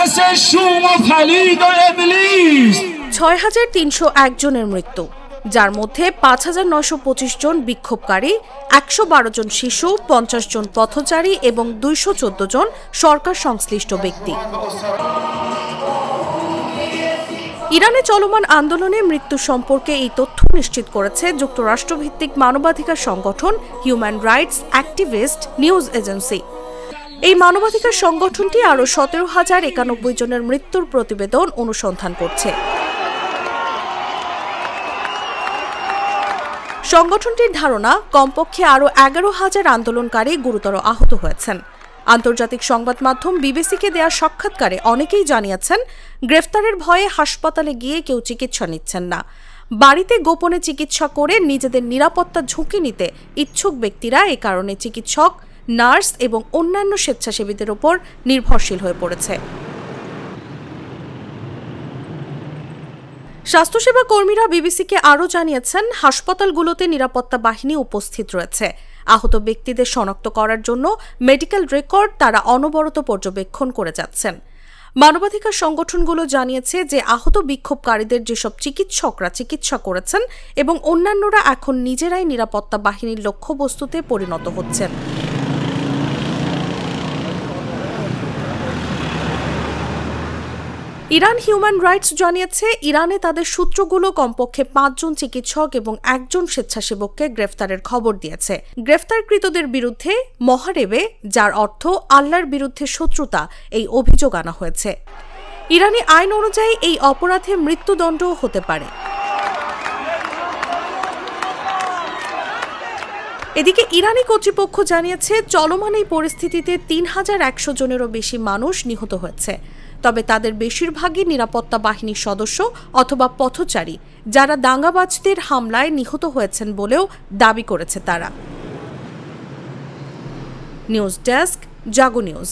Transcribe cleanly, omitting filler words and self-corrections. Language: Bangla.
6,301 জনের মৃত্যু, যার মধ্যে 5,925 জন বিক্ষোভকারী, 112 জন শিশু, 50 জন পথচারী এবং 214 জন সরকার সংশ্লিষ্ট ব্যক্তি। ইরানে চলমান আন্দোলনে মৃত্যু সম্পর্কে এই তথ্য নিশ্চিত করেছে যুক্তরাষ্ট্রভিত্তিক মানবাধিকার সংগঠন human rights activist news agency. এই মানবাধিকার সংগঠনটি আরও 17,091 জনের মৃত্যুর প্রতিবেদন অনুসন্ধান করছে। সংগঠনটির ধারণা, কমপক্ষে আরও 11,000 আন্দোলনকারী গুরুতর আহত হয়েছেন। আন্তর্জাতিক সংবাদ মাধ্যম বিবিসিকে দেয়া সাক্ষাৎকারে অনেকেই জানিয়েছেন, গ্রেফতারের ভয়ে হাসপাতালে গিয়ে কেউ চিকিৎসা নিচ্ছেন না। বাড়িতে গোপনে চিকিৎসা করে নিজেদের নিরাপত্তা ঝুঁকি নিতে ইচ্ছুক ব্যক্তিরা এ কারণে চিকিৎসক, নার্স এবং অন্যান্য স্বেচ্ছাসেবীদের ওপর নির্ভরশীল হয়ে পড়েছে। স্বাস্থ্যসেবা কর্মীরা বিবিসিকে আরও জানিয়েছেন, হাসপাতালগুলোতে নিরাপত্তা বাহিনী উপস্থিত রয়েছে। আহত ব্যক্তিদের শনাক্ত করার জন্য মেডিকেল রেকর্ড তারা অনবরত পর্যবেক্ষণ করে যাচ্ছেন। মানবাধিকার সংগঠনগুলো জানিয়েছে যে আহত বিক্ষোভকারীদের যেসব চিকিৎসকরা চিকিৎসা করেছেন এবং অন্যান্যরা এখন নিজেরাই নিরাপত্তা বাহিনীর লক্ষ্যবস্তুতে পরিণত হচ্ছেন। ইরান হিউম্যান রাইটস জানিয়েছে, ইরানে তাদের সূত্রগুলো কমপক্ষে 5 জন চিকিৎসক এবং 1 জন স্বেচ্ছাসেবককে গ্রেফতারের খবর দিয়েছে। গ্রেফতারকৃতদের বিরুদ্ধে মহারেবে, যার অর্থ আল্লাহর বিরুদ্ধে শত্রুতা, এই অভিযোগ আনা হয়েছে। ইরানি আইন অনুযায়ী এই অপরাধে মৃত্যুদণ্ডও হতে পারে। এদিকে ইরানি কর্তৃপক্ষ জানিয়েছে, চলমান এই পরিস্থিতিতে 3,100 জনেরও বেশি মানুষ নিহত হয়েছে। তবে তাদের বেশিরভাগই নিরাপত্তা বাহিনীর সদস্য অথবা পথচারী, যারা দাঙ্গাবাজদের হামলায় নিহত হয়েছেন বলেও দাবি করেছে তারা। নিউজ ডেস্ক, জাগো নিউজ।